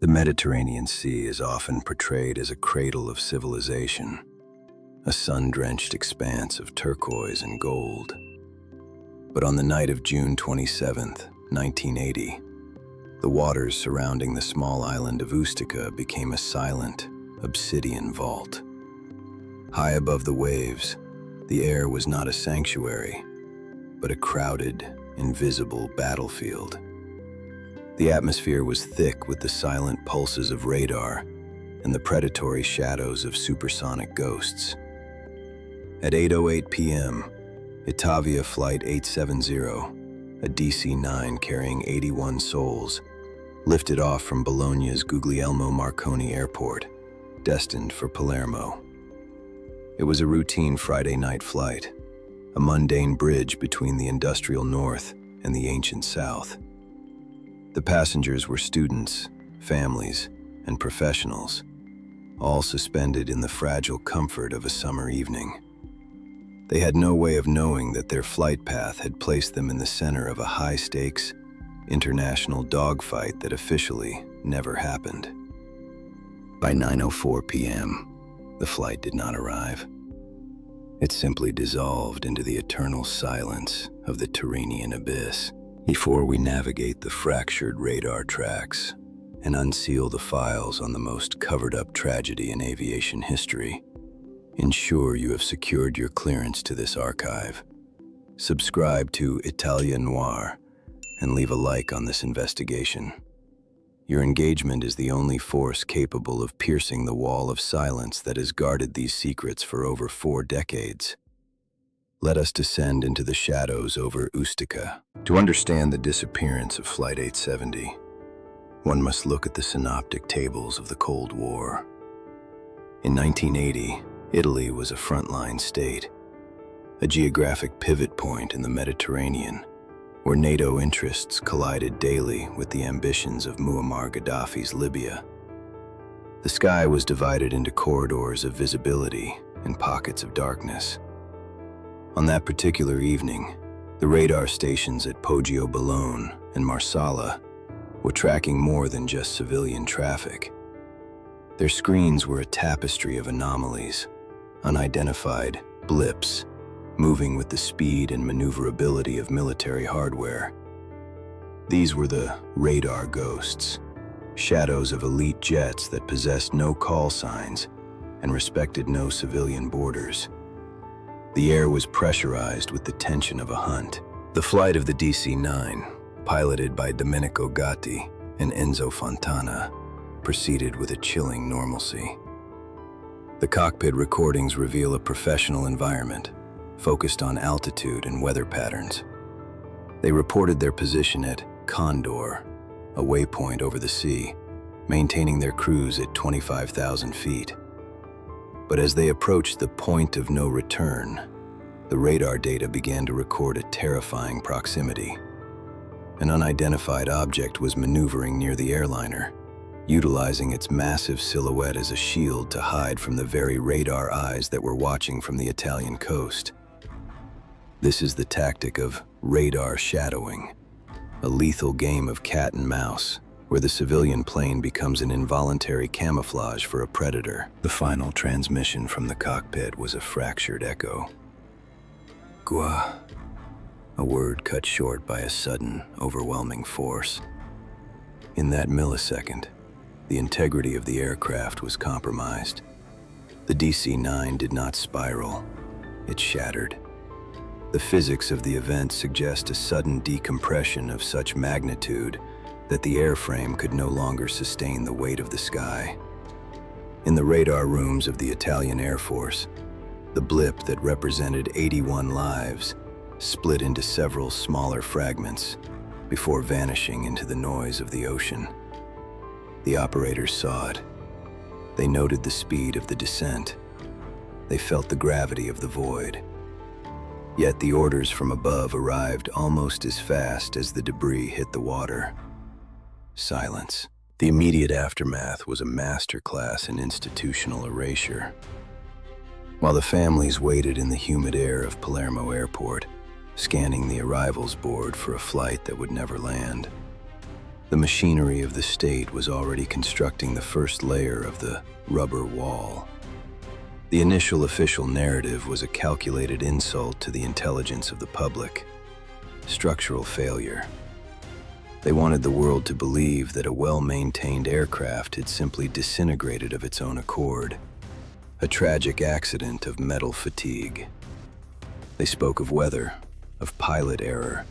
The Mediterranean Sea is often portrayed as a cradle of civilization, a sun-drenched expanse of turquoise and gold. But on the night of June 27, 1980, the waters surrounding the small island of Ustica became a silent, obsidian vault. High above the waves, the air was not a sanctuary, but a crowded, invisible battlefield. The atmosphere was thick with the silent pulses of radar and the predatory shadows of supersonic ghosts. At 8:08 p.m., Itavia Flight 870, a DC-9 carrying 81 souls, lifted off from Bologna's Guglielmo Marconi Airport, destined for Palermo. It was a routine Friday night flight, a mundane bridge between the industrial north and the ancient south. The passengers were students, families, and professionals, all suspended in the fragile comfort of a summer evening. They had no way of knowing that their flight path had placed them in the center of a high-stakes, international dogfight that officially never happened. By 9:04 p.m., the flight did not arrive. It simply dissolved into the eternal silence of the Tyrrhenian abyss. Before we navigate the fractured radar tracks and unseal the files on the most covered-up tragedy in aviation history, ensure you have secured your clearance to this archive. Subscribe to Italia Noir and leave a like on this investigation. Your engagement is the only force capable of piercing the wall of silence that has guarded these secrets for over 4 decades. Let us descend into the shadows over Ustica. To understand the disappearance of Flight 870, one must look at the synoptic tables of the Cold War. In 1980, Italy was a frontline state, a geographic pivot point in the Mediterranean, where NATO interests collided daily with the ambitions of Muammar Gaddafi's Libya. The sky was divided into corridors of visibility and pockets of darkness. On that particular evening, the radar stations at Poggio Bologna and Marsala were tracking more than just civilian traffic. Their screens were a tapestry of anomalies, unidentified blips, moving with the speed and maneuverability of military hardware. These were the radar ghosts, shadows of elite jets that possessed no call signs and respected no civilian borders. The air was pressurized with the tension of a hunt. The flight of the DC-9, piloted by Domenico Gatti and Enzo Fontana, proceeded with a chilling normalcy. The cockpit recordings reveal a professional environment, focused on altitude and weather patterns. They reported their position at Condor, a waypoint over the sea, maintaining their cruise at 25,000 feet. But as they approached the point of no return, the radar data began to record a terrifying proximity. An unidentified object was maneuvering near the airliner, utilizing its massive silhouette as a shield to hide from the very radar eyes that were watching from the Italian coast. This is the tactic of radar shadowing, a lethal game of cat and mouse, where the civilian plane becomes an involuntary camouflage for a predator. The final transmission from the cockpit was a fractured echo. Gua, a word cut short by a sudden, overwhelming force. In that millisecond, the integrity of the aircraft was compromised. The DC-9 did not spiral, it shattered. The physics of the event suggest a sudden decompression of such magnitude that the airframe could no longer sustain the weight of the sky. In the radar rooms of the Italian Air Force, the blip that represented 81 lives split into several smaller fragments before vanishing into the noise of the ocean. The operators saw it. They noted the speed of the descent. They felt the gravity of the void. Yet the orders from above arrived almost as fast as the debris hit the water. Silence. The immediate aftermath was a masterclass in institutional erasure. While the families waited in the humid air of Palermo Airport, scanning the arrivals board for a flight that would never land, The machinery of the state was already constructing the first layer of the rubber wall. The initial official narrative was a calculated insult to the intelligence of the public. Structural failure. They wanted the world to believe that a well-maintained aircraft had simply disintegrated of its own accord. A tragic accident of metal fatigue. They spoke of weather, of pilot error,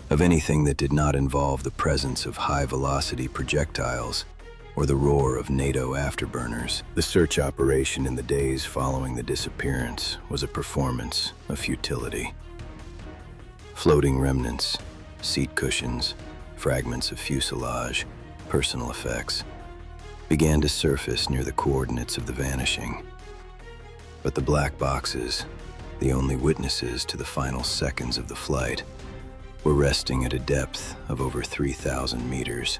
of anything that did not involve the presence of high-velocity projectiles or the roar of NATO afterburners. The search operation in the days following the disappearance was a performance of futility. Floating remnants, seat cushions, fragments of fuselage, personal effects, began to surface near the coordinates of the vanishing. But the black boxes, the only witnesses to the final seconds of the flight, were resting at a depth of over 3,000 meters.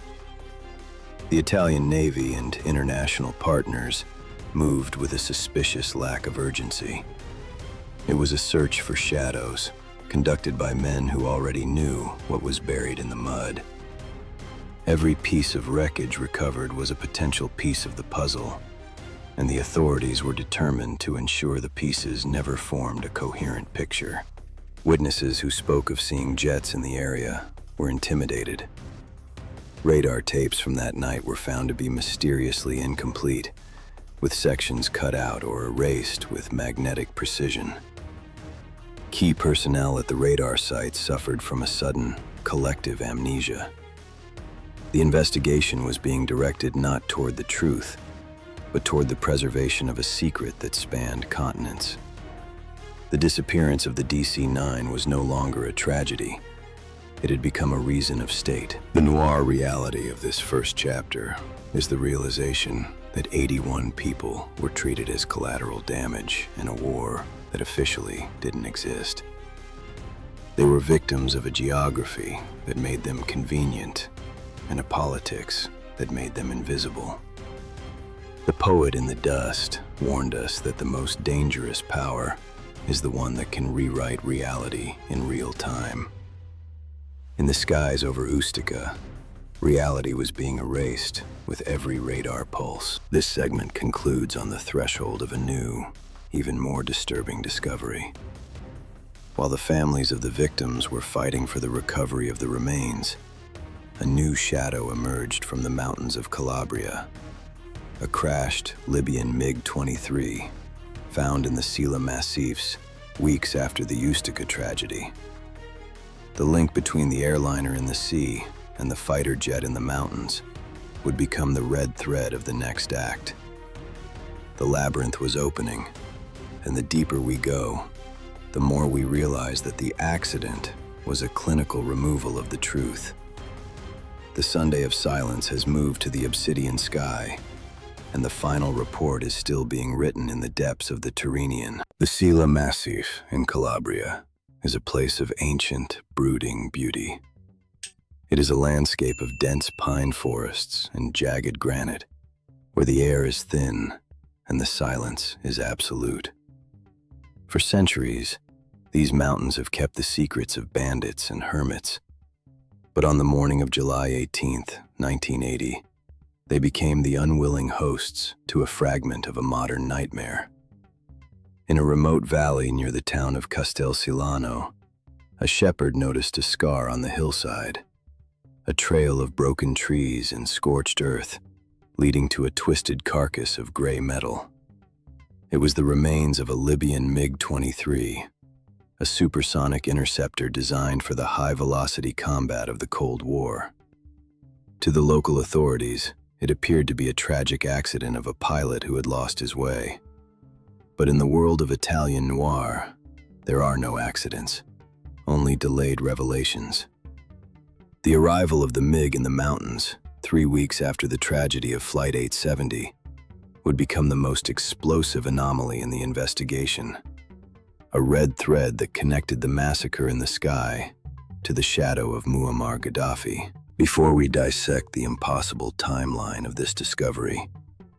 The Italian Navy and international partners moved with a suspicious lack of urgency. It was a search for shadows, conducted by men who already knew what was buried in the mud. Every piece of wreckage recovered was a potential piece of the puzzle, and the authorities were determined to ensure the pieces never formed a coherent picture. Witnesses who spoke of seeing jets in the area were intimidated. Radar tapes from that night were found to be mysteriously incomplete, with sections cut out or erased with magnetic precision. Key personnel at the radar site suffered from a sudden, collective amnesia. The investigation was being directed not toward the truth, but toward the preservation of a secret that spanned continents. The disappearance of the DC-9 was no longer a tragedy. It had become a reason of state. The noir reality of this first chapter is the realization that 81 people were treated as collateral damage in a war that officially didn't exist. They were victims of a geography that made them convenient and a politics that made them invisible. The poet in the dust warned us that the most dangerous power is the one that can rewrite reality in real time. In the skies over Ustica, reality was being erased with every radar pulse. This segment concludes on the threshold of a new, even more disturbing discovery. While the families of the victims were fighting for the recovery of the remains, a new shadow emerged from the mountains of Calabria. A crashed Libyan MiG-23, found in the Sila Massifs weeks after the Ustica tragedy. The link between the airliner in the sea and the fighter jet in the mountains would become the red thread of the next act. The labyrinth was opening, and the deeper we go, the more we realize that the accident was a clinical removal of the truth. The Sunday of silence has moved to the Obsidian sky, and the final report is still being written in the depths of the Tyrrhenian. The Sila Massif in Calabria is a place of ancient, brooding beauty. It is a landscape of dense pine forests and jagged granite, where the air is thin and the silence is absolute. For centuries, these mountains have kept the secrets of bandits and hermits. But on the morning of July 18th, 1980, they became the unwilling hosts to a fragment of a modern nightmare. In a remote valley near the town of Castelsilano, a shepherd noticed a scar on the hillside, a trail of broken trees and scorched earth, leading to a twisted carcass of gray metal. It was the remains of a Libyan MiG-23, a supersonic interceptor designed for the high-velocity combat of the Cold War. To the local authorities, it appeared to be a tragic accident of a pilot who had lost his way. But in the world of Italian noir, there are no accidents, only delayed revelations. The arrival of the MiG in the mountains, 3 weeks after the tragedy of Flight 870, would become the most explosive anomaly in the investigation. A red thread that connected the massacre in the sky to the shadow of Muammar Gaddafi. Before we dissect the impossible timeline of this discovery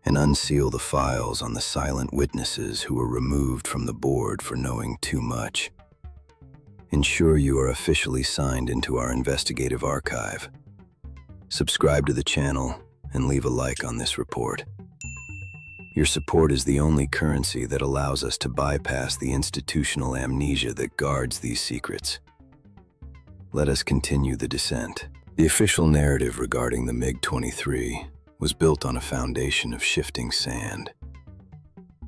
and unseal the files on the silent witnesses who were removed from the board for knowing too much, ensure you are officially signed into our investigative archive. Subscribe to the channel and leave a like on this report. Your support is the only currency that allows us to bypass the institutional amnesia that guards these secrets. Let us continue the descent. The official narrative regarding the MiG-23 was built on a foundation of shifting sand.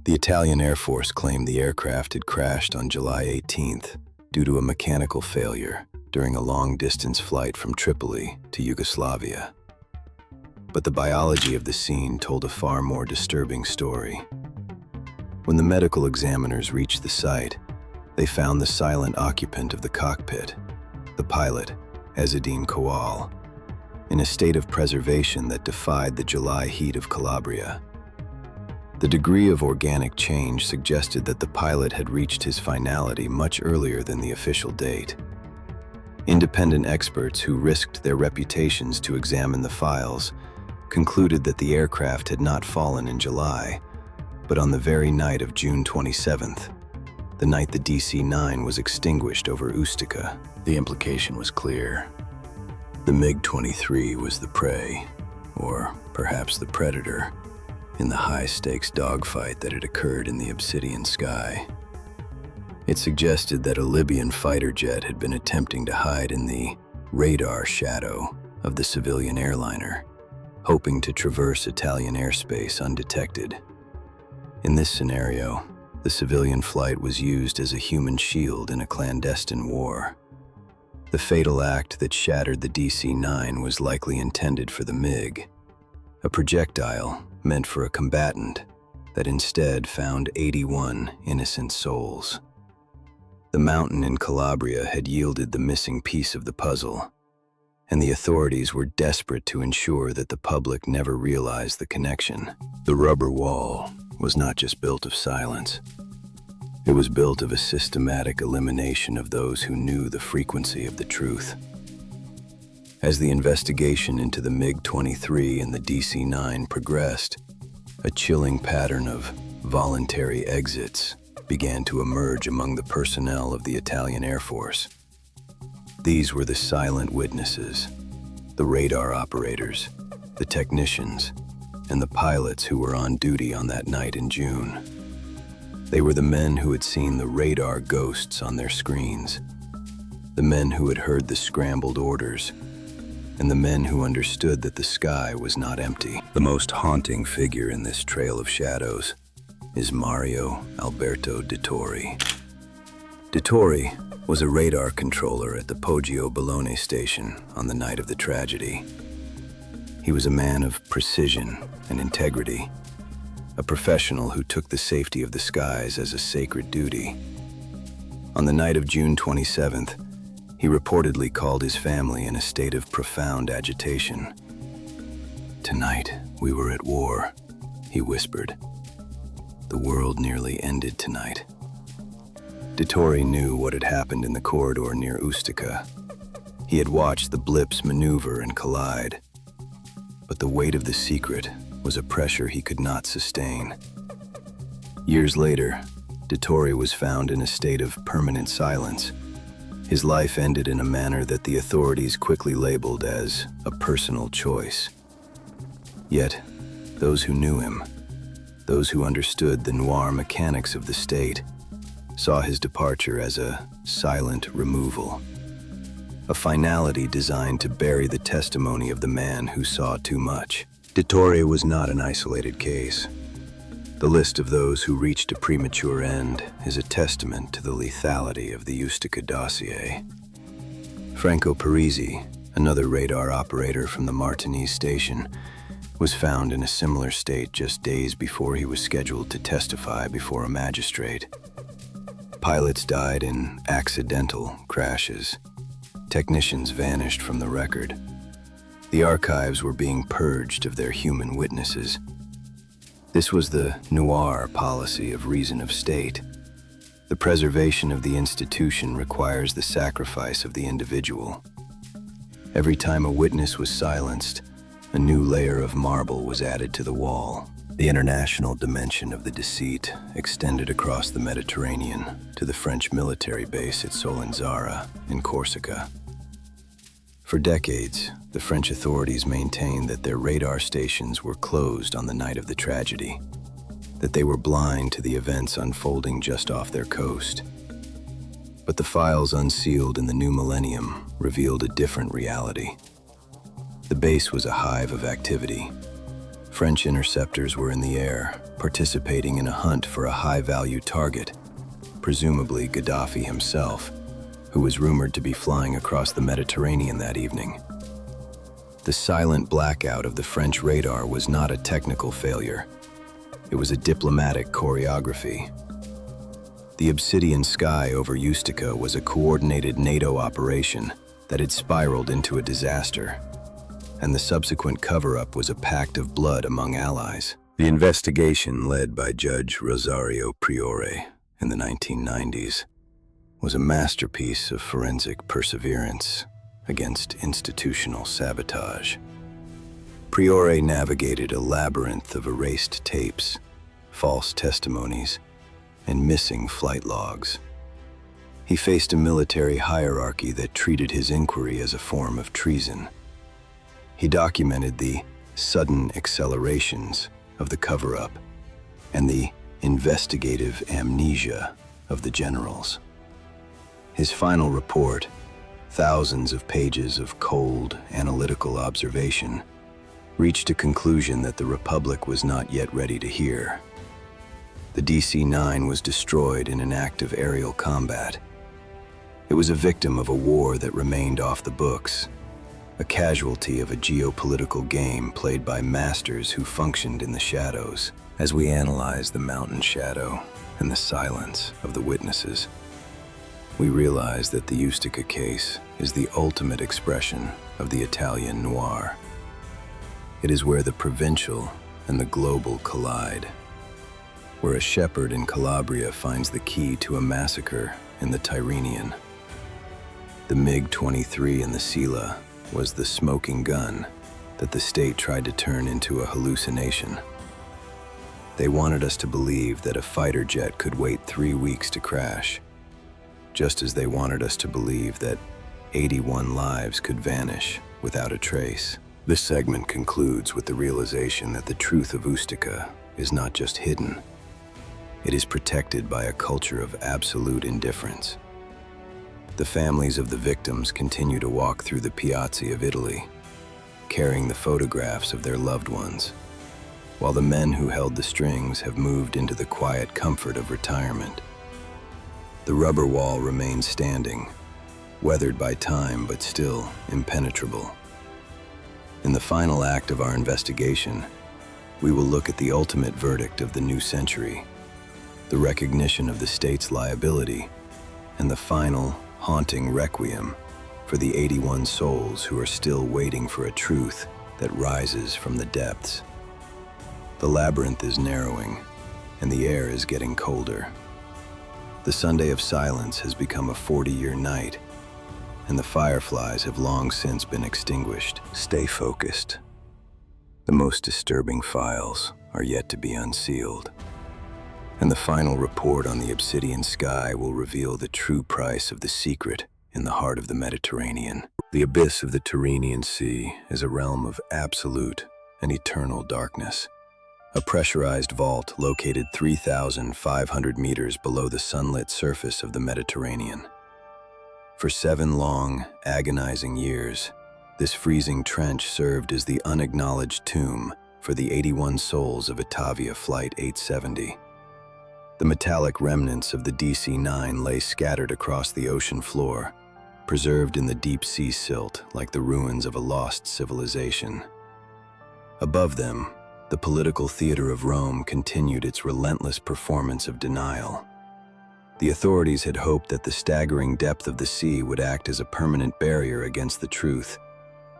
The Italian Air Force claimed the aircraft had crashed on July 18th due to a mechanical failure during a long-distance flight from Tripoli to Yugoslavia. But the biology of the scene told a far more disturbing story. When the medical examiners reached the site, they found the silent occupant of the cockpit, the pilot, Ezzedine Kowal, in a state of preservation that defied the July heat of Calabria. The degree of organic change suggested that the pilot had reached his finality much earlier than the official date. Independent experts who risked their reputations to examine the files concluded that the aircraft had not fallen in July, but on the very night of June 27th, the night the DC-9 was extinguished over Ustica. The implication was clear. The MiG-23 was the prey, or perhaps the predator, in the high-stakes dogfight that had occurred in the Obsidian sky. It suggested that a Libyan fighter jet had been attempting to hide in the radar shadow of the civilian airliner, hoping to traverse Italian airspace undetected. In this scenario, the civilian flight was used as a human shield in a clandestine war. The fatal act that shattered the DC-9 was likely intended for the MiG, a projectile meant for a combatant that instead found 81 innocent souls. The mountain in Calabria had yielded the missing piece of the puzzle, and the authorities were desperate to ensure that the public never realized the connection. The rubber wall was not just built of silence. It was built of a systematic elimination of those who knew the frequency of the truth. As the investigation into the MiG-23 and the DC-9 progressed, a chilling pattern of voluntary exits began to emerge among the personnel of the Italian Air Force. These were the silent witnesses, the radar operators, the technicians, and the pilots who were on duty on that night in June. They were the men who had seen the radar ghosts on their screens, the men who had heard the scrambled orders, and the men who understood that the sky was not empty. The most haunting figure in this trail of shadows is Mario Alberto Dettori. Dettori was a radar controller at the Poggio Bologna station on the night of the tragedy. He was a man of precision and integrity, a professional who took the safety of the skies as a sacred duty. On the night of June 27th, he reportedly called his family in a state of profound agitation. "Tonight, we were at war," he whispered. "The world nearly ended tonight." Dettori knew what had happened in the corridor near Ustica. He had watched the blips maneuver and collide. But the weight of the secret was a pressure he could not sustain. Years later, Dettori was found in a state of permanent silence. His life ended in a manner that the authorities quickly labeled as a personal choice. Yet, those who knew him, those who understood the noir mechanics of the state, saw his departure as a silent removal, a finality designed to bury the testimony of the man who saw too much. Dettori was not an isolated case. The list of those who reached a premature end is a testament to the lethality of the Ustica dossier. Franco Parisi, another radar operator from the Martinez station, was found in a similar state just days before he was scheduled to testify before a magistrate. Pilots died in accidental crashes. Technicians vanished from the record. The archives were being purged of their human witnesses. This was the noir policy of reason of state. The preservation of the institution requires the sacrifice of the individual. Every time a witness was silenced, a new layer of marble was added to the wall. The international dimension of the Deceit extended across the Mediterranean to the French military base at Solenzara in Corsica. For decades, the French authorities maintained that their radar stations were closed on the night of the tragedy, that they were blind to the events unfolding just off their coast. But the files unsealed in the new millennium revealed a different reality. The base was a hive of activity. French interceptors were in the air, participating in a hunt for a high-value target, presumably Gaddafi himself, who was rumored to be flying across the Mediterranean that evening. The silent blackout of the French radar was not a technical failure. It was a diplomatic choreography. The Obsidian sky over Ustica was a coordinated NATO operation that had spiraled into a disaster, and the subsequent cover-up was a pact of blood among allies. The investigation, led by Judge Rosario Priore in the 1990s, was a masterpiece of forensic perseverance against institutional sabotage. Priore navigated a labyrinth of erased tapes, false testimonies, and missing flight logs. He faced a military hierarchy that treated his inquiry as a form of treason. He documented the sudden accelerations of the cover-up and the investigative amnesia of the generals. His final report, thousands of pages of cold, analytical observation, reached a conclusion that the Republic was not yet ready to hear. The DC-9 was destroyed in an act of aerial combat. It was a victim of a war that remained off the books, a casualty of a geopolitical game played by masters who functioned in the shadows. As we analyze the mountain shadow and the silence of the witnesses, we realize that the Ustica case is the ultimate expression of the Italian noir. It is where the provincial and the global collide, where a shepherd in Calabria finds the key to a massacre in the Tyrrhenian. The MiG-23 in the Sila was the smoking gun that the state tried to turn into a hallucination. They wanted us to believe that a fighter jet could wait 3 weeks to crash, just as they wanted us to believe that 81 lives could vanish without a trace. This segment concludes with the realization that the truth of Ustica is not just hidden, it is protected by a culture of absolute indifference. The families of the victims continue to walk through the piazzi of Italy, carrying the photographs of their loved ones, while the men who held the strings have moved into the quiet comfort of retirement. The rubber wall remains standing, weathered by time but still impenetrable. In the final act of our investigation, we will look at the ultimate verdict of the new century, the recognition of the state's liability, and the final, haunting requiem for the 81 souls who are still waiting for a truth that rises from the depths. The labyrinth is narrowing, and the air is getting colder. The Sunday of silence has become a 40-year night, and the fireflies have long since been extinguished. Stay focused. The most disturbing files are yet to be unsealed, and the final report on the Obsidian sky will reveal the true price of the secret in the heart of the Mediterranean. The abyss of the Tyrrhenian Sea is a realm of absolute and eternal darkness, a pressurized vault located 3,500 meters below the sunlit surface of the Mediterranean. For 7 long, agonizing years, this freezing trench served as the unacknowledged tomb for the 81 souls of Itavia Flight 870. The metallic remnants of the DC-9 lay scattered across the ocean floor, preserved in the deep sea silt like the ruins of a lost civilization. Above them, the political theater of Rome continued its relentless performance of denial. The authorities had hoped that the staggering depth of the sea would act as a permanent barrier against the truth,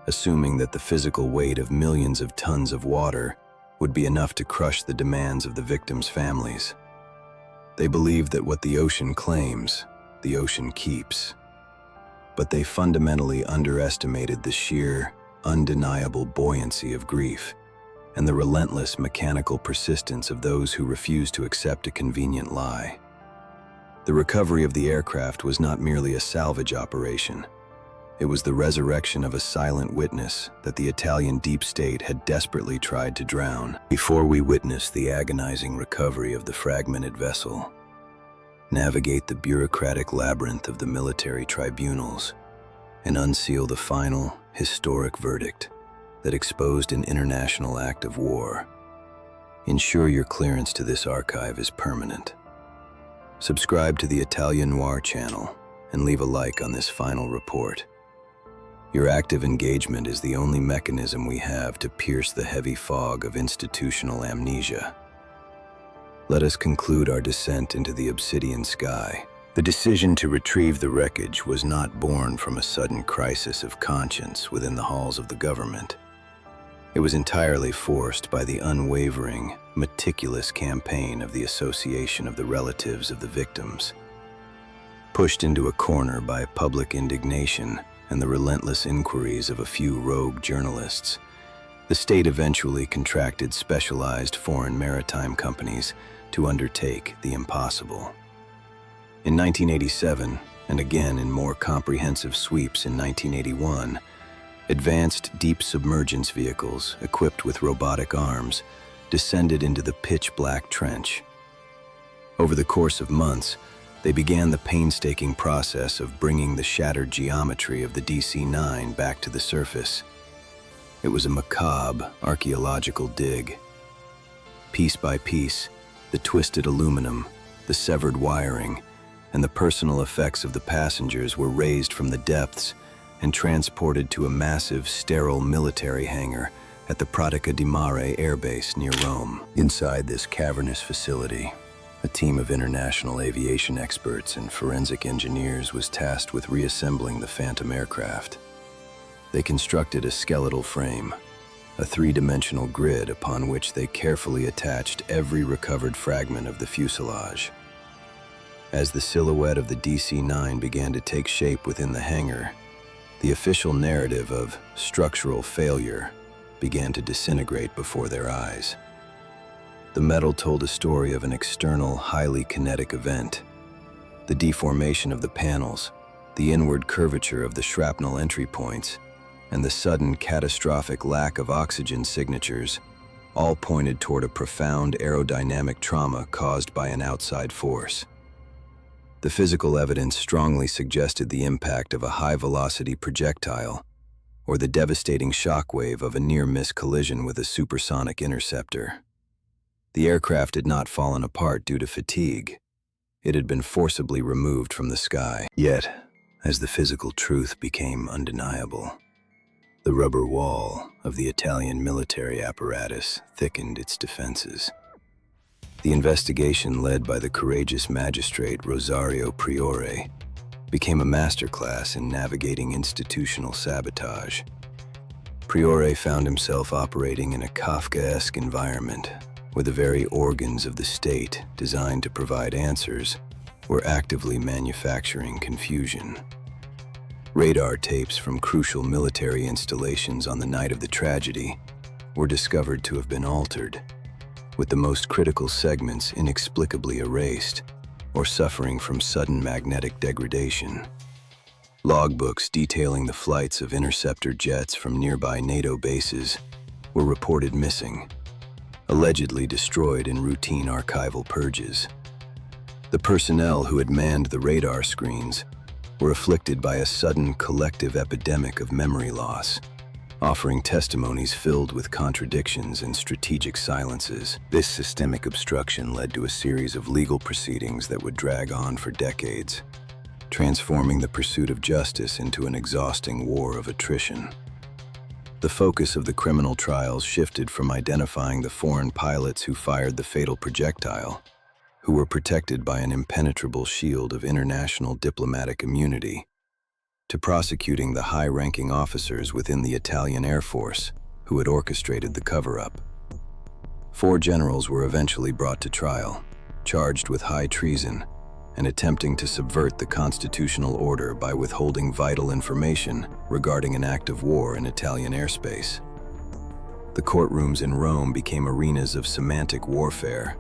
assuming that the physical weight of millions of tons of water would be enough to crush the demands of the victims' families. They believed that what the ocean claims, the ocean keeps. But they fundamentally underestimated the sheer, undeniable buoyancy of grief and the relentless mechanical persistence of those who refused to accept a convenient lie. The recovery of the aircraft was not merely a salvage operation. It was the resurrection of a silent witness that the Italian deep state had desperately tried to drown. Before we witness the agonizing recovery of the fragmented vessel, navigate the bureaucratic labyrinth of the military tribunals, and unseal the final, historic verdict that exposed an international act of war, ensure your clearance to this archive is permanent. Subscribe to the Italian Noir channel and leave a like on this final report. Your active engagement is the only mechanism we have to pierce the heavy fog of institutional amnesia. Let us conclude our descent into the Obsidian sky. The decision to retrieve the wreckage was not born from a sudden crisis of conscience within the halls of the government. It was entirely forced by the unwavering, meticulous campaign of the Association of the Relatives of the Victims. Pushed into a corner by public indignation and the relentless inquiries of a few rogue journalists, the state eventually contracted specialized foreign maritime companies to undertake the impossible. In 1987, and again in more comprehensive sweeps in 1981, advanced deep submergence vehicles equipped with robotic arms descended into the pitch-black trench. Over the course of months, they began the painstaking process of bringing the shattered geometry of the DC-9 back to the surface. It was a macabre archaeological dig. Piece by piece, the twisted aluminum, the severed wiring, and the personal effects of the passengers were raised from the depths and transported to a massive, sterile military hangar at the Pratica di Mare airbase near Rome. Inside this cavernous facility, a team of international aviation experts and forensic engineers was tasked with reassembling the Phantom aircraft. They constructed a skeletal frame, a three-dimensional grid upon which they carefully attached every recovered fragment of the fuselage. As the silhouette of the DC-9 began to take shape within the hangar, the official narrative of structural failure began to disintegrate before their eyes. The metal told a story of an external, highly kinetic event. The deformation of the panels, the inward curvature of the shrapnel entry points, and the sudden catastrophic lack of oxygen signatures all pointed toward a profound aerodynamic trauma caused by an outside force. The physical evidence strongly suggested the impact of a high-velocity projectile or the devastating shockwave of a near-miss collision with a supersonic interceptor. The aircraft had not fallen apart due to fatigue. It had been forcibly removed from the sky. Yet, as the physical truth became undeniable, the rubber wall of the Italian military apparatus thickened its defenses. The investigation led by the courageous magistrate Rosario Priore became a masterclass in navigating institutional sabotage. Priore found himself operating in a Kafkaesque environment where the very organs of the state designed to provide answers were actively manufacturing confusion. Radar tapes from crucial military installations on the night of the tragedy were discovered to have been altered, with the most critical segments inexplicably erased or suffering from sudden magnetic degradation. Logbooks detailing the flights of interceptor jets from nearby NATO bases were reported missing, allegedly destroyed in routine archival purges. The personnel who had manned the radar screens were afflicted by a sudden collective epidemic of memory loss, offering testimonies filled with contradictions and strategic silences. This systemic obstruction led to a series of legal proceedings that would drag on for decades, transforming the pursuit of justice into an exhausting war of attrition. The focus of the criminal trials shifted from identifying the foreign pilots who fired the fatal projectile, who were protected by an impenetrable shield of international diplomatic immunity, to prosecuting the high-ranking officers within the Italian Air Force who had orchestrated the cover-up. 4 generals were eventually brought to trial, charged with high treason and attempting to subvert the constitutional order by withholding vital information regarding an act of war in Italian airspace. The courtrooms in Rome became arenas of semantic warfare,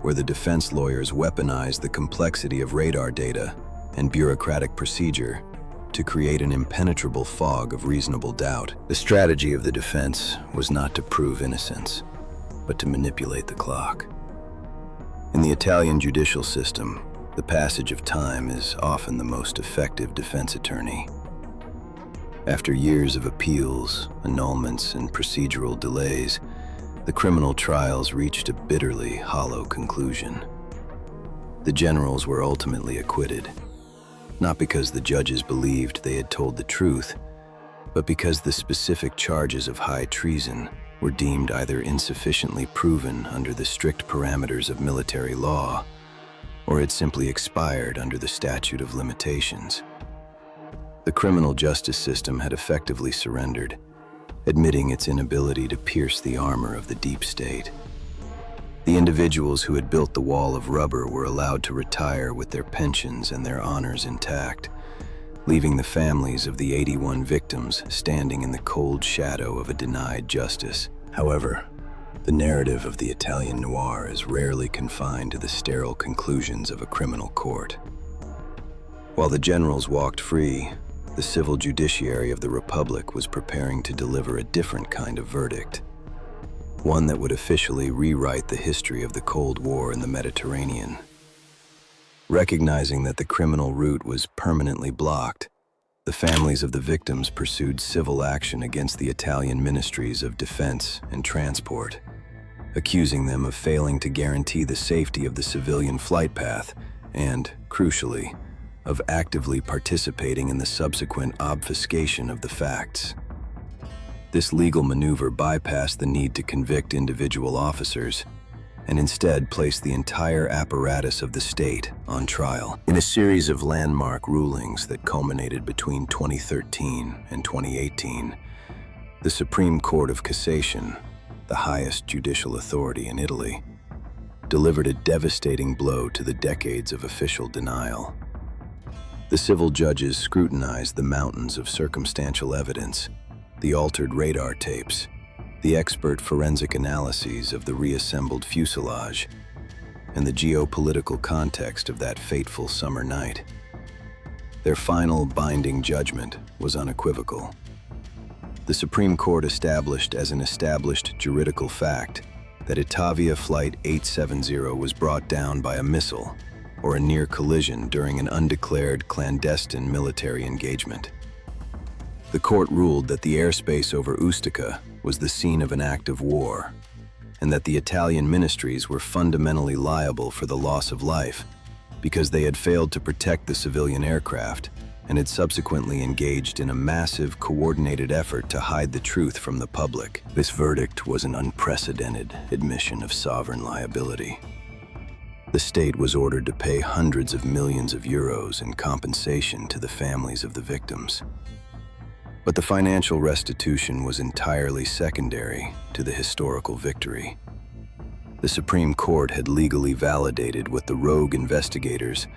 where the defense lawyers weaponized the complexity of radar data and bureaucratic procedure to create an impenetrable fog of reasonable doubt. The strategy of the defense was not to prove innocence, but to manipulate the clock. In the Italian judicial system, the passage of time is often the most effective defense attorney. After years of appeals, annulments, and procedural delays, the criminal trials reached a bitterly hollow conclusion. The generals were ultimately acquitted, not because the judges believed they had told the truth, but because the specific charges of high treason were deemed either insufficiently proven under the strict parameters of military law, or had simply expired under the statute of limitations. The criminal justice system had effectively surrendered, admitting its inability to pierce the armor of the deep state. The individuals who had built the wall of rubber were allowed to retire with their pensions and their honors intact, leaving the families of the 81 victims standing in the cold shadow of a denied justice. However, the narrative of the Italian noir is rarely confined to the sterile conclusions of a criminal court. While the generals walked free, the civil judiciary of the Republic was preparing to deliver a different kind of verdict, one that would officially rewrite the history of the Cold War in the Mediterranean. Recognizing that the criminal route was permanently blocked, the families of the victims pursued civil action against the Italian ministries of defense and transport, accusing them of failing to guarantee the safety of the civilian flight path and, crucially, of actively participating in the subsequent obfuscation of the facts. This legal maneuver bypassed the need to convict individual officers and instead placed the entire apparatus of the state on trial. In a series of landmark rulings that culminated between 2013 and 2018, the Supreme Court of Cassation, the highest judicial authority in Italy, delivered a devastating blow to the decades of official denial. The civil judges scrutinized the mountains of circumstantial evidence, the altered radar tapes, the expert forensic analyses of the reassembled fuselage, and the geopolitical context of that fateful summer night. Their final binding judgment was unequivocal. The Supreme Court established as an established juridical fact that Itavia Flight 870 was brought down by a missile or a near collision during an undeclared clandestine military engagement. The court ruled that the airspace over Ustica was the scene of an act of war, and that the Italian ministries were fundamentally liable for the loss of life because they had failed to protect the civilian aircraft and had subsequently engaged in a massive, coordinated effort to hide the truth from the public. This verdict was an unprecedented admission of sovereign liability. The state was ordered to pay hundreds of millions of euros in compensation to the families of the victims. But the financial restitution was entirely secondary to the historical victory. The Supreme Court had legally validated what the rogue investigators,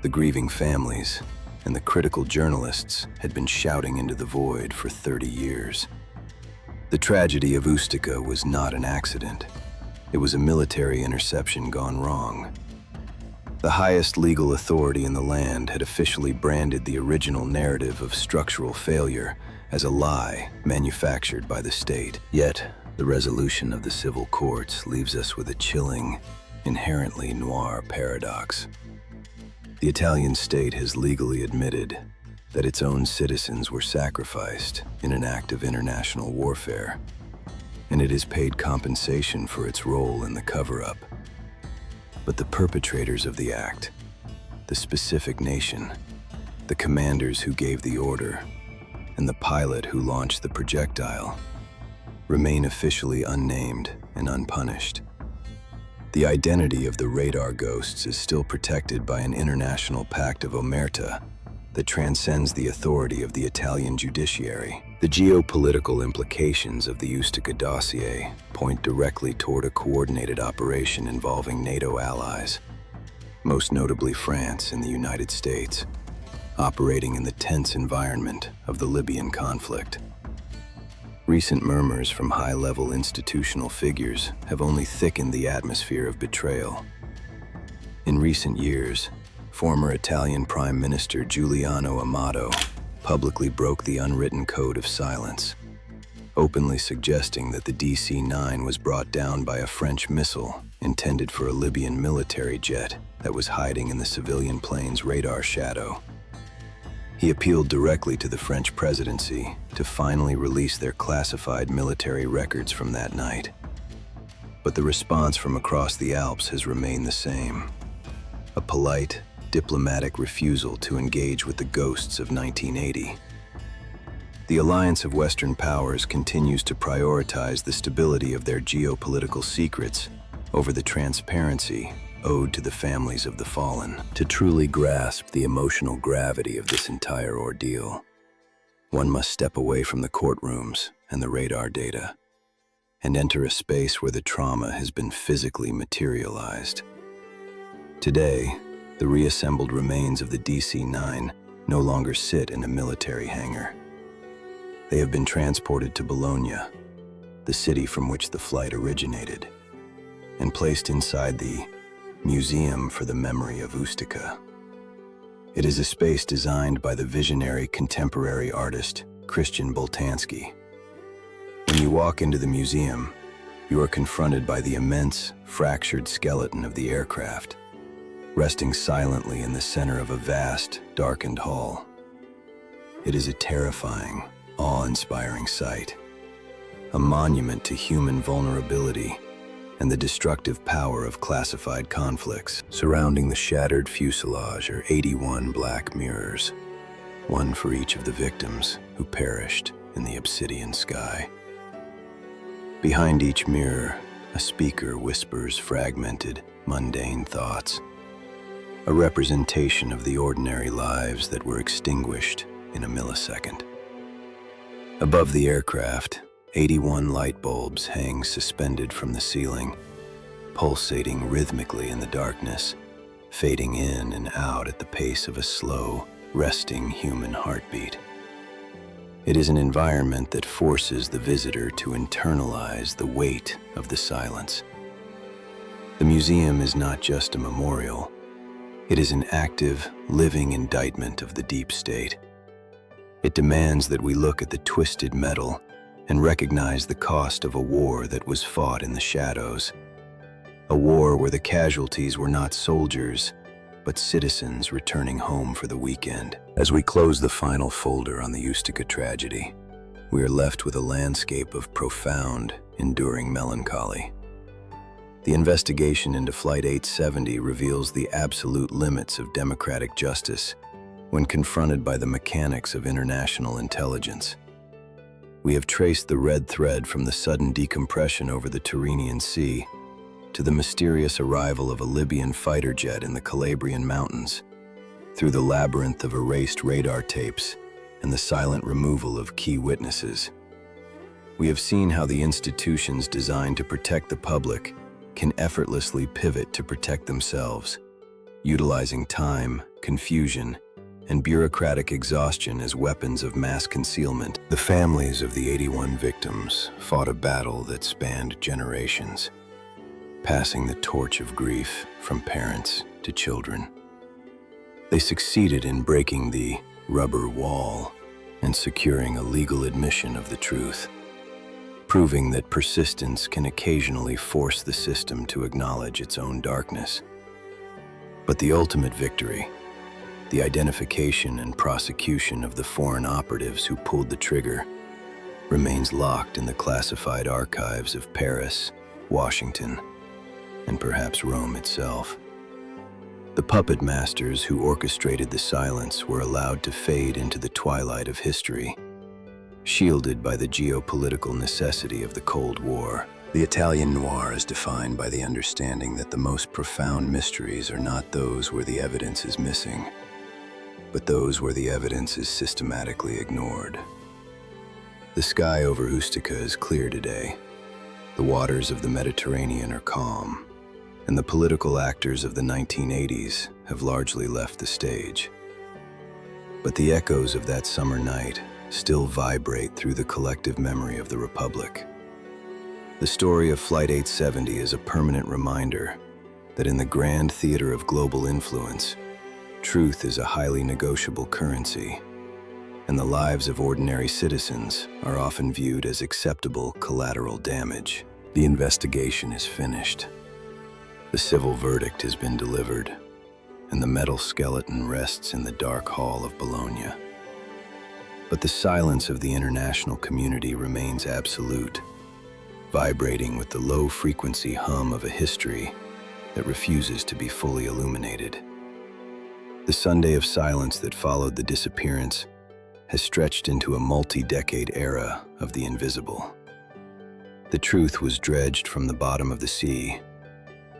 the grieving families, and the critical journalists had been shouting into the void for 30 years. The tragedy of Ustica was not an accident. It was a military interception gone wrong. The highest legal authority in the land had officially branded the original narrative of structural failure as a lie manufactured by the state. Yet, the resolution of the civil courts leaves us with a chilling, inherently noir paradox. The Italian state has legally admitted that its own citizens were sacrificed in an act of international warfare, and it has paid compensation for its role in the cover-up. But the perpetrators of the act, the specific nation, the commanders who gave the order, and the pilot who launched the projectile, remain officially unnamed and unpunished. The identity of the radar ghosts is still protected by an international pact of omerta that transcends the authority of the Italian judiciary. The geopolitical implications of the Ustica dossier point directly toward a coordinated operation involving NATO allies, most notably France and the United States, operating in the tense environment of the Libyan conflict. Recent murmurs from high-level institutional figures have only thickened the atmosphere of betrayal. In recent years, former Italian Prime Minister Giuliano Amato publicly broke the unwritten code of silence, openly suggesting that the DC-9 was brought down by a French missile intended for a Libyan military jet that was hiding in the civilian plane's radar shadow. He appealed directly to the French presidency to finally release their classified military records from that night. But the response from across the Alps has remained the same: a polite, diplomatic refusal to engage with the ghosts of 1980. The alliance of Western powers continues to prioritize the stability of their geopolitical secrets over the transparency owed to the families of the fallen. To truly grasp the emotional gravity of this entire ordeal, one must step away from the courtrooms and the radar data and enter a space where the trauma has been physically materialized. Today, the reassembled remains of the DC-9 no longer sit in a military hangar. They have been transported to Bologna, the city from which the flight originated, and placed inside the Museum for the Memory of Ustica. It is a space designed by the visionary contemporary artist Christian Boltanski. When you walk into the museum, you are confronted by the immense, fractured skeleton of the aircraft, resting silently in the center of a vast, darkened hall. It is a terrifying, awe-inspiring sight, a monument to human vulnerability and the destructive power of classified conflicts. Surrounding the shattered fuselage are 81 black mirrors, one for each of the victims who perished in the Obsidian sky. Behind each mirror, a speaker whispers fragmented, mundane thoughts, a representation of the ordinary lives that were extinguished in a millisecond. Above the aircraft, 81 light bulbs hang suspended from the ceiling, pulsating rhythmically in the darkness, fading in and out at the pace of a slow, resting human heartbeat. It is an environment that forces the visitor to internalize the weight of the silence. The museum is not just a memorial, it is an active, living indictment of the deep state. It demands that we look at the twisted metal and recognize the cost of a war that was fought in the shadows. A war where the casualties were not soldiers, but citizens returning home for the weekend. As we close the final folder on the Ustica tragedy, we are left with a landscape of profound, enduring melancholy. The investigation into Flight 870 reveals the absolute limits of democratic justice when confronted by the mechanics of international intelligence. We have traced the red thread from the sudden decompression over the Tyrrhenian Sea to the mysterious arrival of a Libyan fighter jet in the Calabrian mountains, through the labyrinth of erased radar tapes and the silent removal of key witnesses. We have seen how the institutions designed to protect the public can effortlessly pivot to protect themselves, utilizing time, confusion, and bureaucratic exhaustion as weapons of mass concealment. The families of the 81 victims fought a battle that spanned generations, passing the torch of grief from parents to children. They succeeded in breaking the rubber wall and securing a legal admission of the truth, proving that persistence can occasionally force the system to acknowledge its own darkness. But the ultimate victory, the identification and prosecution of the foreign operatives who pulled the trigger, remains locked in the classified archives of Paris, Washington, and perhaps Rome itself. The puppet masters who orchestrated the silence were allowed to fade into the twilight of history, shielded by the geopolitical necessity of the Cold War. The Italian noir is defined by the understanding that the most profound mysteries are not those where the evidence is missing, but those where the evidence is systematically ignored. The sky over Ustica is clear today. The waters of the Mediterranean are calm, and the political actors of the 1980s have largely left the stage. But the echoes of that summer night still vibrate through the collective memory of the Republic. The story of Flight 870 is a permanent reminder that in the grand theater of global influence, truth is a highly negotiable currency, and the lives of ordinary citizens are often viewed as acceptable collateral damage. The investigation is finished. The civil verdict has been delivered, and the metal skeleton rests in the dark hall of Bologna. But the silence of the international community remains absolute, vibrating with the low-frequency hum of a history that refuses to be fully illuminated. The Sunday of silence that followed the disappearance has stretched into a multi-decade era of the invisible. The truth was dredged from the bottom of the sea,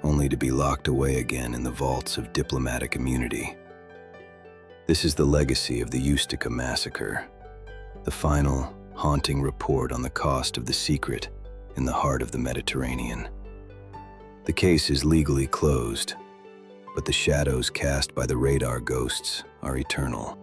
only to be locked away again in the vaults of diplomatic immunity. This is the legacy of the Ustica Massacre, the final, haunting report on the cost of the secret in the heart of the Mediterranean. The case is legally closed, but the shadows cast by the radar ghosts are eternal.